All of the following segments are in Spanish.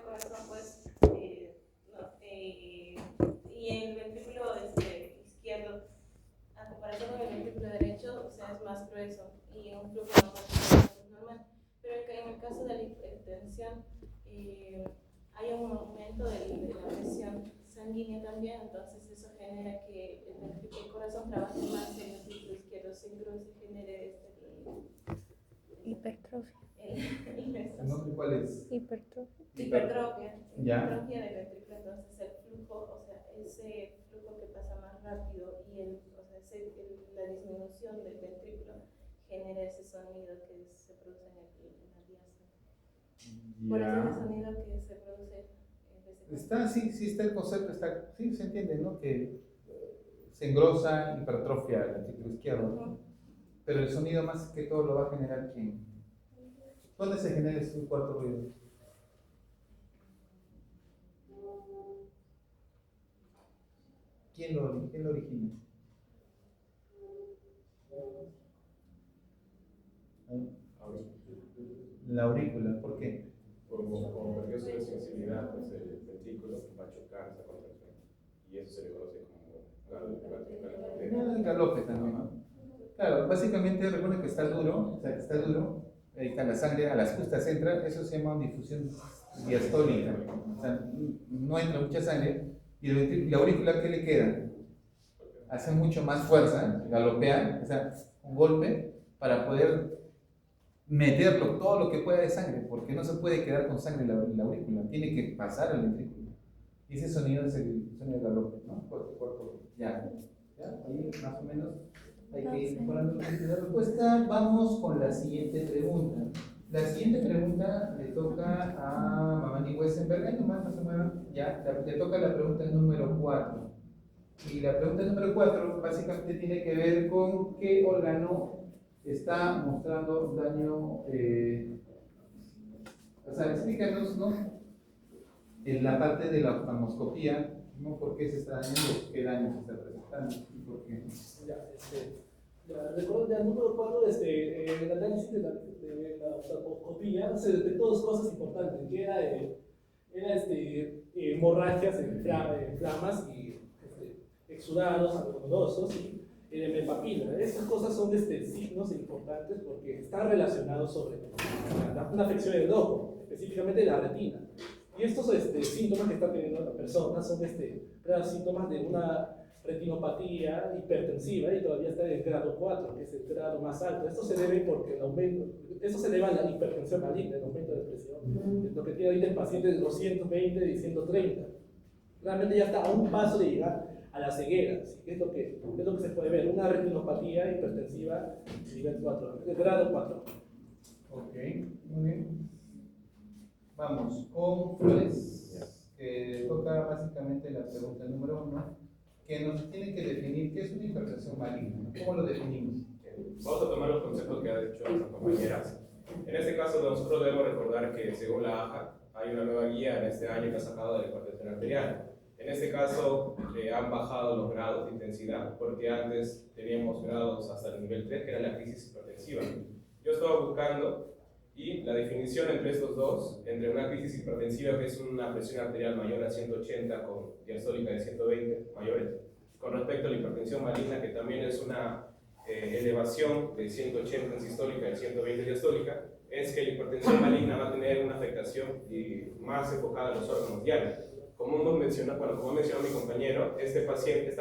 corazón, pues, no, y el ventrículo izquierdo, a comparación con el ventrículo derecho, o sea, es más grueso y un flujo más normal. Pero en el caso de la hipertensión, hay un aumento de la presión sanguínea también, entonces eso genera que el corazón trabaje más en el ventrículo izquierdo, se genere hipertrofia. ¿El nombre cuál es? Hipertrofia. Hipertrofia del ventrículo, entonces el flujo, o sea, ese flujo que pasa más rápido y la disminución del ventrículo genera ese sonido que se produce en la diástole. Por eso ese sonido que se produce está, sí está el concepto, sí se entiende, ¿no? Que se engrosa, hipertrofia el ventrículo izquierdo, pero el sonido más que todo lo va a generar ¿quién? ¿Dónde se genera ese cuarto ruido? ¿Quién lo origina? La aurícula, ¿por qué? Como perdió su sensibilidad, pues el ventrículo va a chocar esa contracción. Y eso se le conoce como El galope también, ¿no? Claro, básicamente recuerden que está duro, o sea, que está duro, ahí está la sangre, a las justas entra, eso se llama difusión diastólica, o sea, no entra mucha sangre, y la aurícula, ¿qué le queda? Hace mucho más fuerza, galopea, o sea, un golpe, para poder meterlo todo lo que pueda de sangre, porque no se puede quedar con sangre en la aurícula, tiene que pasar al ventrículo. Y ese sonido es el sonido de galope, ¿no? Cuerpo, ya, ahí más o menos hay que ir mejorando la respuesta. Vamos con la siguiente pregunta. La siguiente pregunta le toca a Mamani Wesenberg, ahí nomás no se muevan, ya, le toca la pregunta número 4. Y la pregunta número 4 básicamente tiene que ver con qué órgano está mostrando daño, o sea, explícanos, ¿no? En la parte de la oftalmoscopía, ¿no? ¿Por qué se está dañando? ¿Qué daño se está presentando? ¿Y por qué? Recuerdo ya el número 4, el análisis de la oftalmoscopía se detectó dos cosas importantes, que era hemorragias, flamas y exudados dolorosos y papila. Estas cosas son signos importantes porque están relacionados sobre una afección del ojo, específicamente la retina. Y estos síntomas que está teniendo la persona son síntomas de una retinopatía hipertensiva y todavía está en el grado 4, que es el grado más alto. Esto se debe porque esto se debe a la hipertensión maligna, el aumento de presión. Lo que tiene ahorita el paciente es 220 y 130. Realmente ya está a un paso de llegar a la ceguera, ¿sí? Es lo que se puede ver, una retinopatía hipertensiva nivel 4, el grado 4. Ok, muy bien. Vamos con Flores, que toca básicamente la pregunta número 1, que nos tiene que definir qué es una hipertensión maligna. ¿Cómo lo definimos? Vamos a tomar los conceptos que ha dicho nuestras compañeras. En este caso, nosotros debemos recordar que según la AJA, hay una nueva guía en este año que ha sacado de la hipertensión arterial. En este caso, han bajado los grados de intensidad, porque antes teníamos grados hasta el nivel 3, que era la crisis hipertensiva. Yo estaba buscando, y la definición entre estos dos, entre una crisis hipertensiva, que es una presión arterial mayor a 180 con diastólica de 120 mayores, con respecto a la hipertensión maligna, que también es una elevación de 180 en sistólica y 120 diastólica, es que la hipertensión maligna va a tener una afectación más enfocada a los órganos diarios. Como mencionó mi compañero, esta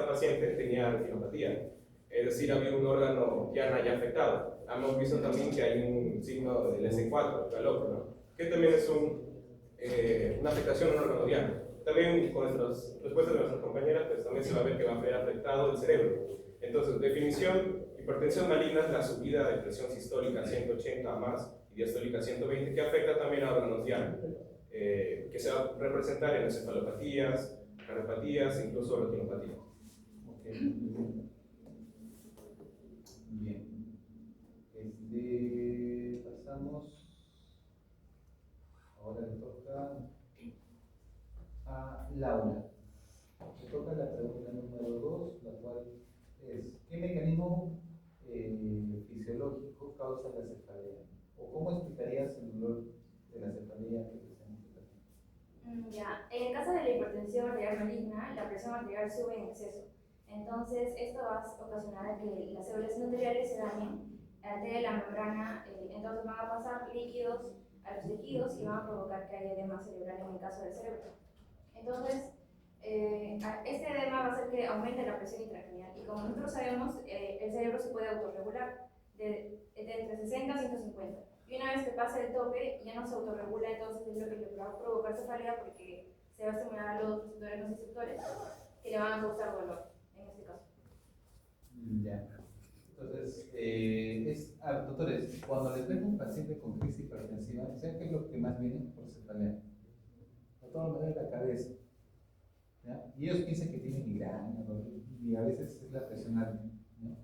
paciente tenía retinopatía, es decir, había un órgano diana ya afectado. Hemos visto también que hay un signo del S4, el galope, ¿no? Que también es una afectación a un órgano diana. También con nuestras respuestas de nuestras compañeras, pues también se va a ver que va a ver afectado el cerebro. Entonces, definición: hipertensión maligna es la subida de presión sistólica a 180 más y diastólica a 120, que afecta también a órganos dianos, que se va a representar en encefalopatías, cardiopatías, incluso retinopatías. Okay. Bien. Pasamos. Ahora le toca a Laura. Le toca la pregunta número 2, la cual es: ¿qué mecanismo fisiológico causa la cefalea? ¿O cómo explicarías el dolor de la cefalea que presenta el paciente? Ya, en el caso de la hipertensión arterial maligna, la presión arterial sube en exceso. Entonces, esto va a ocasionar a que las células endoteliales se dañen, altere la membrana, entonces van a pasar líquidos a los tejidos y van a provocar que haya edema cerebral en el caso del cerebro. Entonces, este edema va a hacer que aumente la presión intracraneal. Y como nosotros sabemos, el cerebro se puede autorregular de entre 60 a 150. Y una vez que pasa el tope, ya no se autorregula, entonces es lo que le va a provocar cefalea porque se va a estimular a los receptores nociceptores que le van a causar dolor, en este caso. Ya. Entonces, doctores, cuando les ven un paciente con crisis hipertensiva, ¿saben qué es lo que más viene? Por cefalea. Doctor, me duele la cabeza. ¿Ya? Y ellos piensan que tienen migraña, ¿no? Y a veces es la presión alta, ¿no?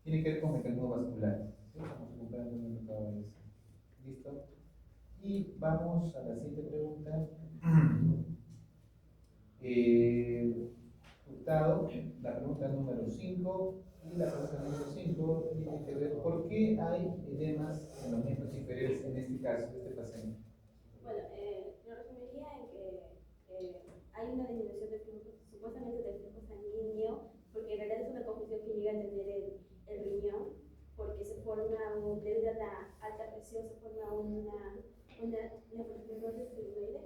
Tiene que ver con mecanismos vasculares. ¿Sí? Estamos comprando cada vez. ¿Listo? Y vamos a la siguiente pregunta. Hurtado, la pregunta número 5. Y la pregunta número 5 tiene que ver por qué hay edemas en los miembros inferiores, en este caso, de este paciente. Bueno, lo resumiría en que hay una disminución del flujo, supuestamente del flujo sanguíneo, porque en realidad es una confusión que llega a tener el riñón, porque se forma, debido a la alta presión, se forma una nefrosis fibrinoide,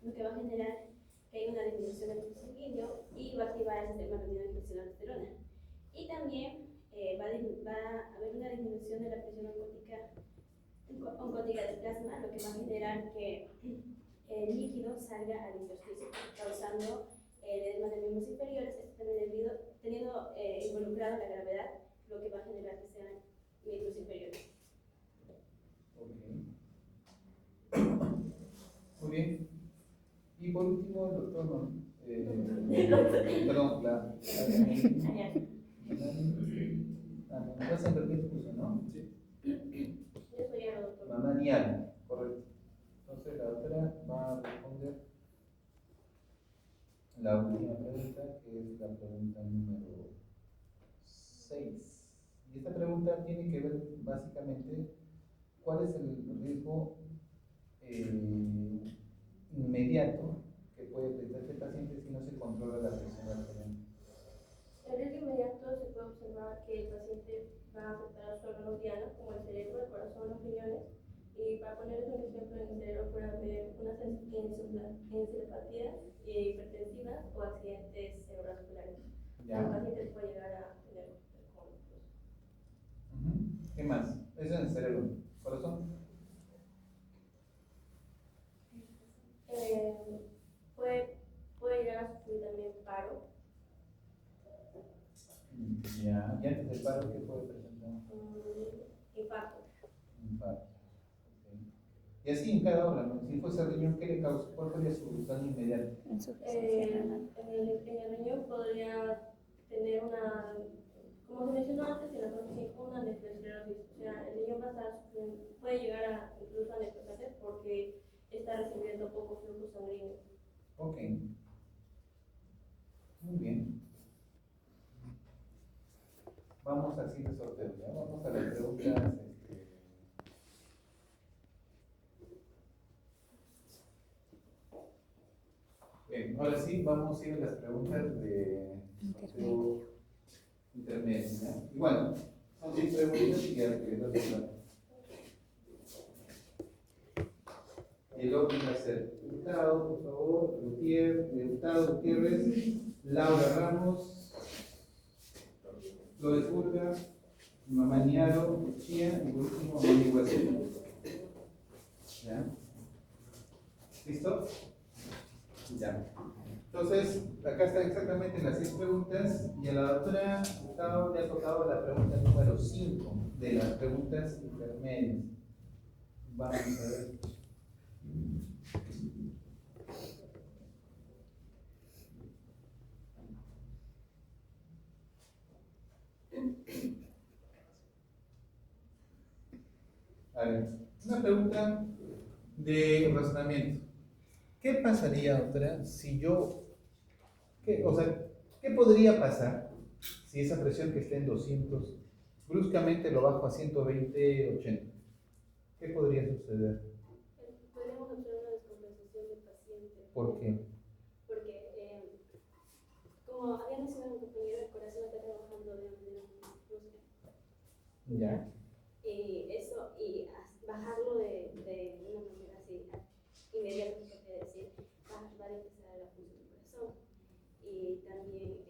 lo que va a generar que hay una disminución del flujo sanguíneo y va a activar el sistema renina-angiotensina-aldosterona. Y también va a haber una disminución de la presión oncótica del plasma, lo que va a generar que el líquido salga al intersticio, causando edemas de miembros inferiores. Esto también teniendo involucrado la gravedad, lo que va a generar que sean miembros inferiores. Muy bien. Y por último, el doctor, perdón, no se puso, ¿no? Sí. Yo soy el doctor. Mamá Nial, correcto. Entonces la doctora va a responder la última pregunta, que es la pregunta número 6. Y esta pregunta tiene que ver básicamente cuál es el riesgo inmediato que puede presentar este paciente si no se controla la presión arterial. En el riesgo inmediato se puede observar que el paciente va a afectar a sus órganos dianos, como el cerebro, el corazón, los riñones. Y para ponerles un ejemplo, en el cerebro puede haber unas encefalopatías hipertensivas o accidentes cerebrovasculares. Ya. El paciente puede llegar a tener cólicos. ¿Qué más? Eso en el cerebro. ¿Corazón? Puede llegar a sufrir también paro, Ya. ¿Y antes del paro qué puede presentar? infarto. Infarto. Okay. Y así en cada órgano. Si fuese el riñón, ¿qué le causa? ¿Cuál sería su daño inmediato? En el riñón podría tener una, como se mencionó antes en la próxima, una nefrosis. O sea, el riñón va a estar sufriendo, puede llegar a incluso a nefrosis porque está recibiendo poco flujo sanguíneo. Ok. Muy bien. Vamos al siguiente sorteo. ¿Ya? Vamos a las preguntas. Bien, ahora sí, vamos a ir a las preguntas de sorteo intermedio. ¿Ya? Y bueno, son 10 preguntas y ya que no se el orden va a ser Hurtado, por favor, Hurtado, Gutiérrez, Laura Ramos, Flores Burga, Mamaniaro, Chía y por último Mami Hueso. ¿Ya? ¿Listo? Ya. Entonces, acá están exactamente las 6 preguntas y a la doctora Hurtado le ha tocado la pregunta número 5 de las preguntas intermedias. Vamos a ver. A ver, una pregunta de razonamiento. ¿Qué pasaría, doctora, si yo, qué podría pasar si esa presión que está en 200 bruscamente lo bajo a 120, 80? ¿Qué podría suceder? Podríamos hacer una descompensación del paciente ¿Por qué? Porque, como había mencionado mi compañero, el corazón está trabajando de manera muy brusca. Ya. Y eso, bajarlo de una manera así inmediata, se puede decir, va a empezar la función del corazón. Y también.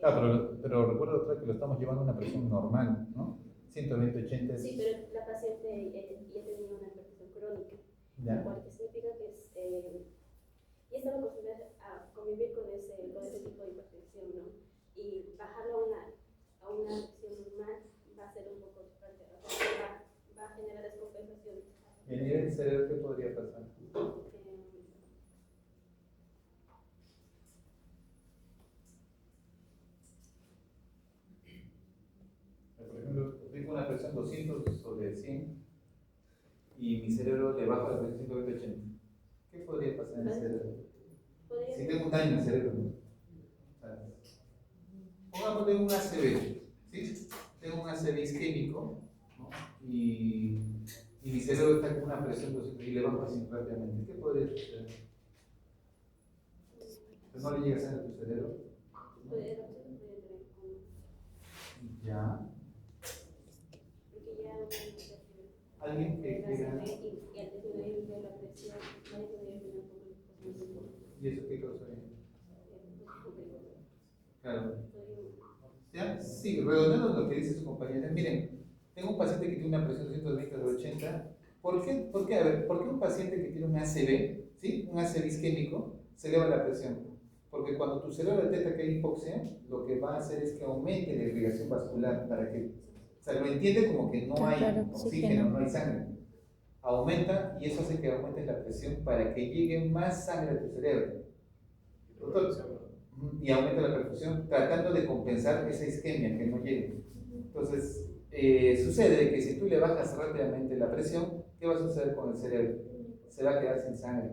Pero recuerda otra vez que lo estamos llevando a una presión normal, ¿no? 120, 80 es... Sí, pero la paciente ya tenía una hipertensión crónica, Ya. lo cual que significa que ya estaba acostumbrada a convivir con ese tipo de hipertensión, ¿no? Y bajarlo a una presión normal va a ser un poco fuerte, o sea, va a generar descompensaciones. ¿Y a nivel cerebro qué podría pasar? Por ejemplo, tengo una presión 200 sobre 100 y mi cerebro le baja la presión 180. ¿Qué podría pasar en el cerebro? Si tengo un daño en el cerebro, ¿no? O sea, pongámosle un ACV, ¿sí? Tengo un ACV isquémico, ¿no? Y mi cerebro está con una presión 200 y le bajo así rápidamente. ¿Qué podría suceder? Pues no le llega sangre a tu cerebro. Ya. Alguien que quiera. ¿Y eso qué causa? Claro. ¿Ya? Sí, redondeando lo que dice su compañera. Miren, tengo un paciente que tiene una presión de 220 sobre 80. ¿Por qué? A ver, ¿por qué un paciente que tiene un ACV, ¿sí? Un ACV isquémico, se eleva la presión? Porque cuando tu cerebro detecta que hay hipoxia, lo que va a hacer es que aumente la irrigación vascular para que, o sea, lo entiende como que no hay oxígeno, no hay sangre. Aumenta y eso hace que aumente la presión para que llegue más sangre a tu cerebro. Y aumenta la perfusión tratando de compensar esa isquemia que no llegue. Entonces, sucede que si tú le bajas rápidamente la presión, ¿qué va a suceder con el cerebro? Se va a quedar sin sangre.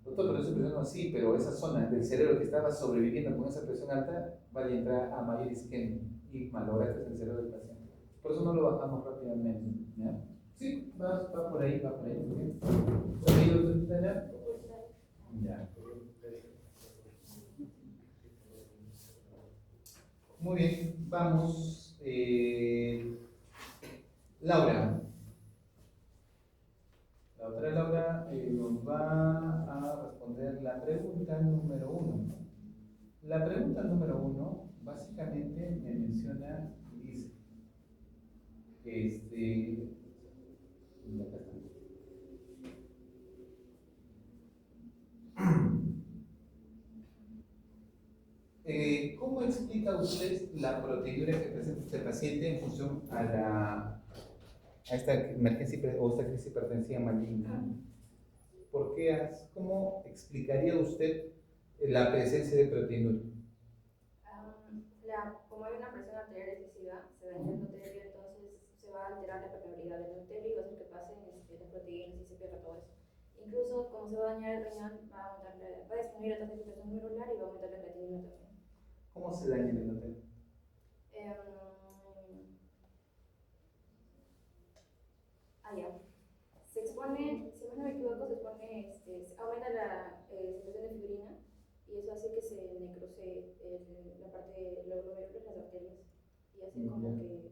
Doctor, pero esa presión no, sí, pero esa zona del cerebro que estaba sobreviviendo con esa presión alta va a entrar a mayor isquemia y malograste el cerebro del paciente. Por eso no lo bajamos rápidamente. ¿Ya? Sí, va por ahí, va por ahí. ¿Por ahí, doctor Quintana? Ya. Muy bien, vamos. Laura. La otra Laura nos va a responder la pregunta número 1. La pregunta número 1 básicamente me menciona y dice, acá está. ¿Cómo explica usted la proteinuria que presenta este paciente en función a esta emergencia o esta crisis hipertensiva maligna? ¿Cómo explicaría usted la presencia de proteinuria? Como hay una presión arterial excesiva, se daña el endotelio, entonces se va a alterar la permeabilidad del endotelio y va a hacer que pasen las proteínas y se pierda todo eso. Incluso como se va a dañar el riñón, va a disminuir la tasa de filtración glomerular y va a aumentar la creatinina también. ¿Cómo se daña el endotelio? Ya. Se expone, si no me equivoco, aumenta la secreción de fibrina y eso hace que se necrose la parte de los glomérulos, las arterias, y hace como que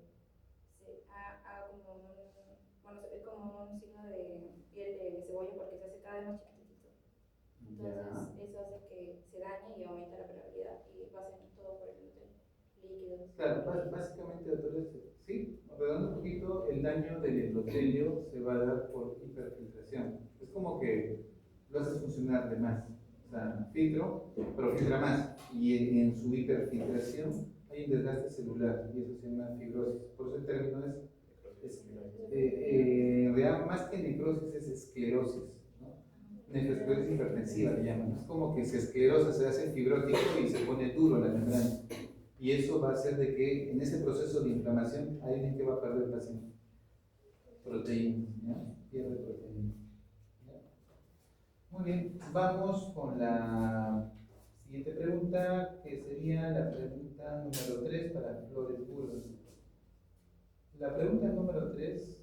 se haga es como un signo de piel de cebolla porque se hace cada vez más chiquitito. Entonces eso hace que se dañe y aumenta la permeabilidad y pasa todo por el líquido. Claro, básicamente, doctor, sí, redondeando un poquito, el daño del endotelio se va a dar por hiperfiltración. Es como que lo haces funcionar de más. O sea, filtro, pero filtra más. Y en su hiperfiltración hay un desgaste celular y eso se llama fibrosis. Por eso el término en realidad, más que necrosis, es esclerosis. Nefrosis hipertensiva le llaman. Es como que se esclerosa, se hace fibrótico y se pone duro la membrana. Y eso va a hacer de que en ese proceso de inflamación hay alguien que va a perder el paciente. Proteínas, ¿ya? Pierde proteínas. Muy bien, vamos con la siguiente pregunta, que sería la pregunta número 3 para Flores Burgos. La pregunta número 3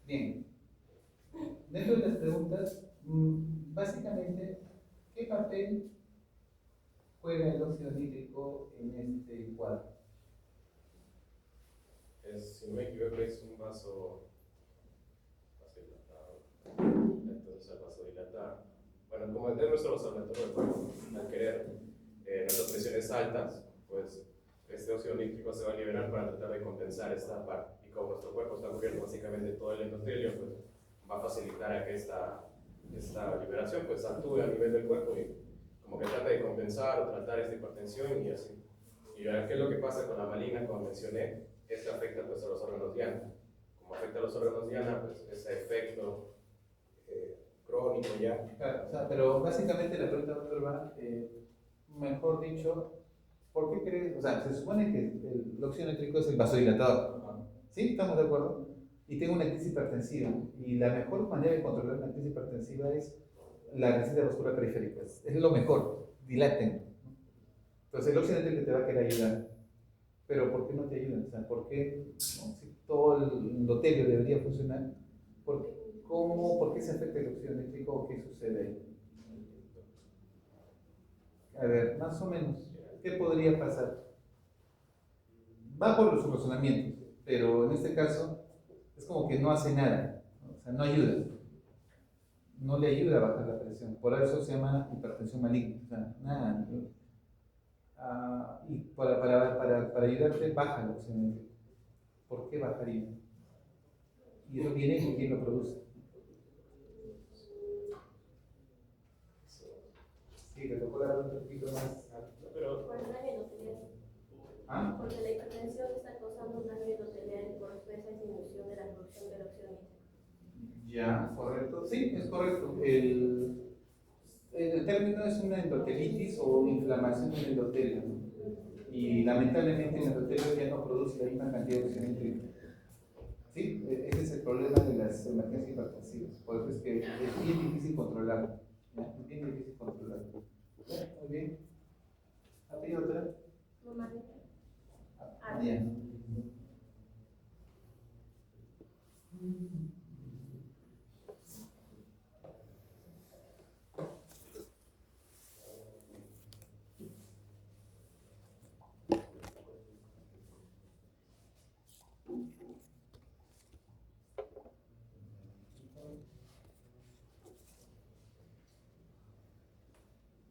Bien. Dentro de las preguntas, básicamente, ¿qué papel juega el óxido nítrico en este cuadro? Si no me equivoco, es un vasodilatado. Entonces, el vasodilatar, bueno, como es nuestro vasodilatador del cuerpo, al querer nuestras presiones altas, pues este óxido nítrico se va a liberar para tratar de compensar esta parte. Y como nuestro cuerpo está cubierto básicamente de todo el endotelio, pues va a facilitar a que esta liberación pues actúe a nivel del cuerpo y como que trata de compensar o tratar esta hipertensión y así. Y ahora, ¿qué es lo que pasa con la maligna? Como mencioné, esto afecta pues a los órganos diana. Como afecta a los órganos diana, pues ese efecto crónico ya. Claro, o sea, pero básicamente la pregunta, doctor, va, mejor dicho, ¿por qué crees? O sea, se supone que el óxido nítrico es el vasodilatador, ¿sí? ¿Estamos de acuerdo? Y tengo una crisis hipertensiva, y la mejor manera de controlar una crisis hipertensiva es la resistencia vascular periférica. Es lo mejor, dilaten. Entonces el óxido nítrico te va a querer ayudar, pero ¿por qué no te ayuda? O sea, ¿por qué, no? Si todo el endotelio debería funcionar, ¿por qué se afecta el óxido nítrico o qué sucede ahí? A ver, más o menos, ¿qué podría pasar? Va por los razonamientos, pero en este caso es como que no hace nada, ¿no? O sea, no ayuda, no le ayuda a bajar la presión, por eso se llama hipertensión maligna, o sea, nada, ¿no? Y para ayudarte, baja la oxigenación. ¿Por qué bajaría? Y eso viene con quién lo produce. Sí, te tocó dar un poquito más. Pero Por el daño endotelial. ¿Ah? Porque la hipertensión está causando un daño endotelial y por esa disminución de la producción del óxido nítrico. Ya, correcto. Sí, es correcto. El término es una endotelitis o inflamación del endotelio, ¿no? Y lamentablemente el endotelio ya no produce la misma cantidad de oxígeno nítrico. Sí, ese es el problema de las emergencias hipertensivas. Por eso es que es bien difícil controlarlo. ¿Ya? Es bien difícil controlarlo. ¿Ya? Muy bien. ¿Ha pedido otra? Mamá, Ya.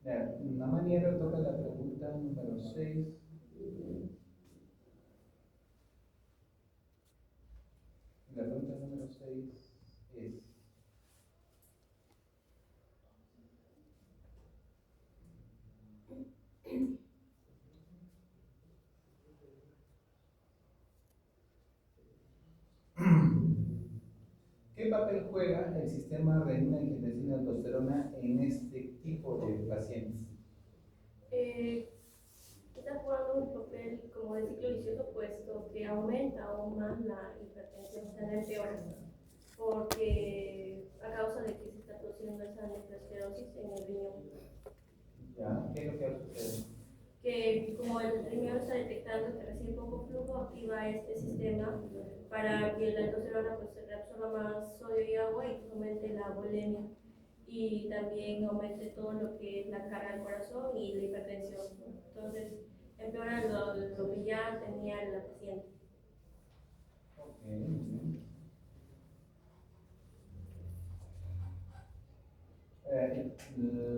Ya, una manera toca la pregunta número 6. La pregunta número 6 es: ¿qué papel juega el sistema renina-angiotensina-aldosterona en este tipo de pacientes? Está jugando un papel como de ciclo vicioso, puesto que aumenta aún más la hipertensión, o sea, la empeora, porque a causa de que se está produciendo esa nefroesclerosis en el riñón. ¿Ya? ¿Qué es lo que va a suceder? Que como el riñón está detectando que recibe poco flujo, activa este sistema para que la aldosterona pues se reabsorba más sodio y agua y pues, aumente la bulimia y también aumente todo lo que es la carga al corazón y la hipertensión, ¿no? Entonces empeora lo que ya tenía la paciente. Ok, muy bien.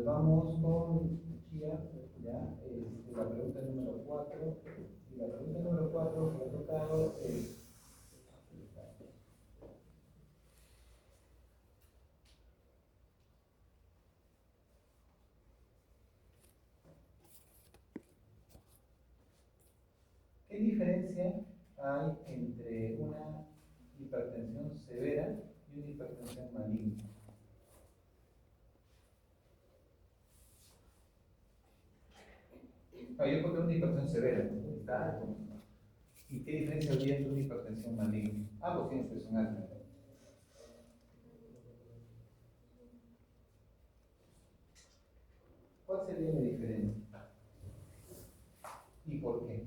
Vamos con Chia, ya, la pregunta número 4. Y la pregunta número 4 que ha tocado es: ¿qué diferencia hay entre una hipertensión severa y una hipertensión maligna? Yo encontré una hipertensión severa, ¿no? Está alto. ¿Y qué diferencia habría entre una hipertensión maligna? Ambos tienen presión alta. ¿Cuál sería la diferencia? ¿Y por qué?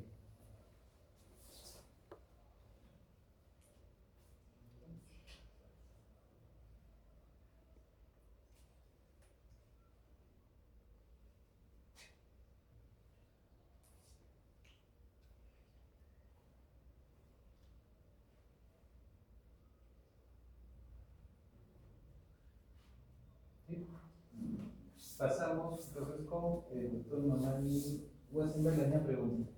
Pasamos entonces con el doctor Mamani Wassenberg, la misma pregunta.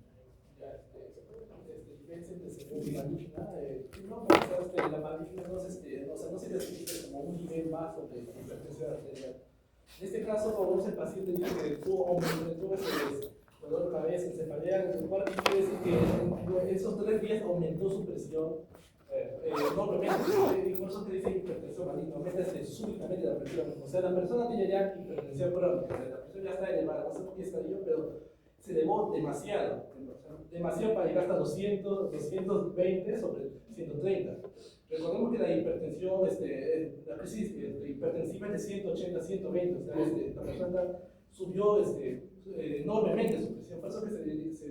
Diferencia entre seguro y maligna, no, pero la maligna no, o sea, no se clasifica como un nivel más de hipertensión arterial. En este caso, como el paciente dice que tuvo dolor de cabeza, encefalea, en el cual quiere decir que en esos 3 días aumentó su presión enormemente, y por eso que dice hipertensión maligna, aumenta súbitamente la presión. O sea, la persona tiene ya hipertensión crónica, la presión ya está elevada, no sé por qué estalló, pero se elevó demasiado, demasiado para llegar hasta 200, 220 sobre 130. Recordemos que la hipertensión, la crisis hipertensiva es de 180 a 120, o sea, la persona subió enormemente su presión, por eso que se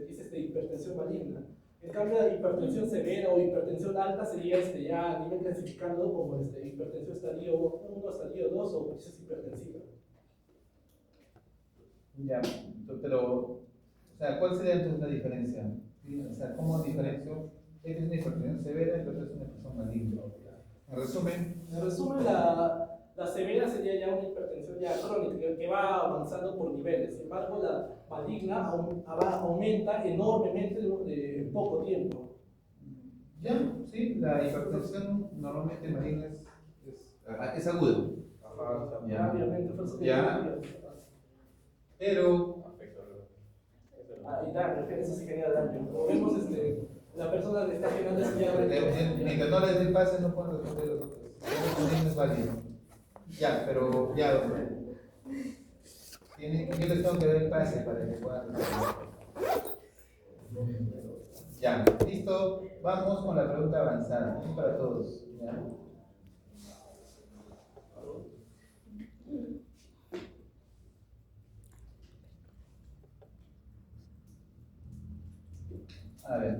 dice hipertensión maligna. En cambio, la hipertensión severa o hipertensión alta sería ya a nivel clasificado como hipertensión estadio 1, estadio 2 o crisis hipertensiva. Ya, pero, o sea, ¿cuál sería entonces la diferencia? ¿Sí? O sea, ¿cómo diferencio? Esta es una hipertensión severa y la otra es una hipertensión maligna. En resumen, La severa sería ya una hipertensión ya crónica, que va avanzando por niveles. Sin embargo, la maligna aumenta enormemente en poco tiempo. ya, sí, la hipertensión normalmente maligna es aguda. Ajá, Ya. Obviamente, por eso que Ya. Pero, y daño, eso sí genera daño. Como vemos, la persona que está generando mientras no les den pase, no pueden responder los otros. No es válido. Ya, pero ya, doctor. Yo les tengo que dar el pase para que puedan responder. Ya, listo. Vamos con la pregunta avanzada. Es para todos. ¿Ya? A ver.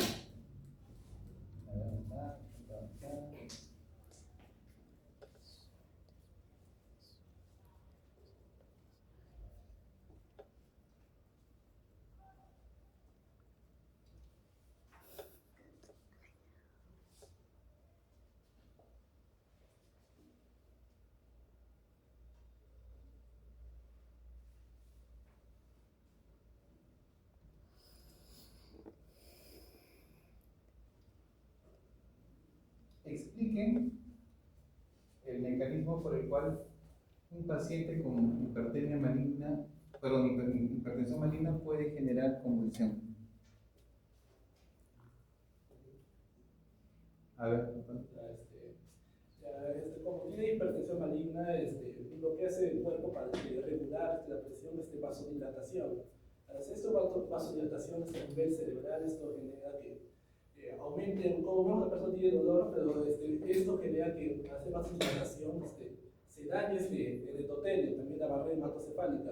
Expliquen el mecanismo por el cual un paciente con hipertermia maligna, hipertensión maligna puede generar convulsión. A ver, como tiene hipertensión maligna, lo que hace el cuerpo para regular la presión es vasodilatación. Al hacer esto vasodilatación a nivel cerebral, esto genera que aumente, como vemos la persona tiene dolor, pero esto genera que al hacer vasodilatación se dañe el endotelio, también la barrera hematocefálica.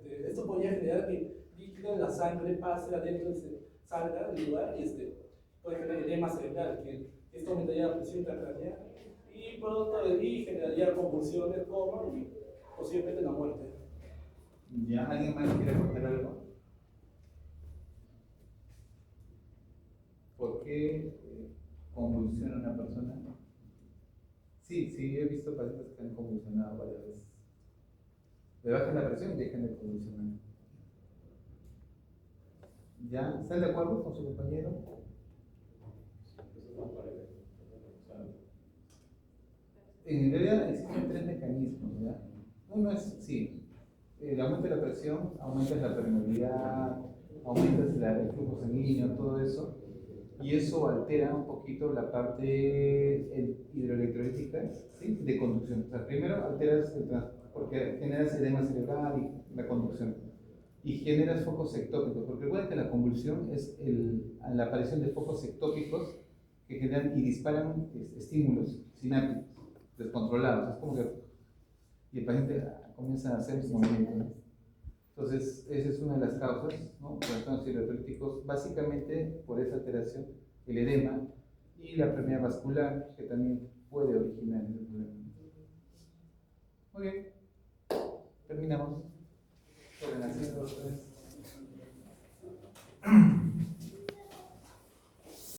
Esto podría generar que líquido en la sangre pase adentro, salga del lugar y puede generar edema cerebral, que esto aumentaría la presión intracraneal y por otro lado generaría convulsiones, coma y posiblemente la muerte. ¿Ya alguien más quiere contar algo? ¿Por qué convulsiona una persona? Sí, he visto pacientes que han convulsionado varias veces. Le bajan la presión y dejan de convulsionar. ¿Ya? ¿Están de acuerdo con su compañero? En realidad existen 3 mecanismos, ¿ya? Uno es, sí, el aumento de la presión, aumentas la permeabilidad, aumentas el flujo sanguíneo, todo eso, y eso altera un poquito la parte hidroelectrolítica, ¿sí? De conducción. O sea, primero alteras porque generas edema cerebral y la conducción, y generas focos ectópicos, porque recuerda que la convulsión es la aparición de focos ectópicos que generan y disparan estímulos sinápticos descontrolados. Es como que y el paciente comienza a hacer movimientos, ¿no? Entonces, esa es una de las causas, ¿no? Trastornos hidroeléctricos, básicamente por esa alteración, el edema y la permeabilidad vascular, que también puede originar el problema. Muy bien, terminamos. Sobre las 100, 2, 3.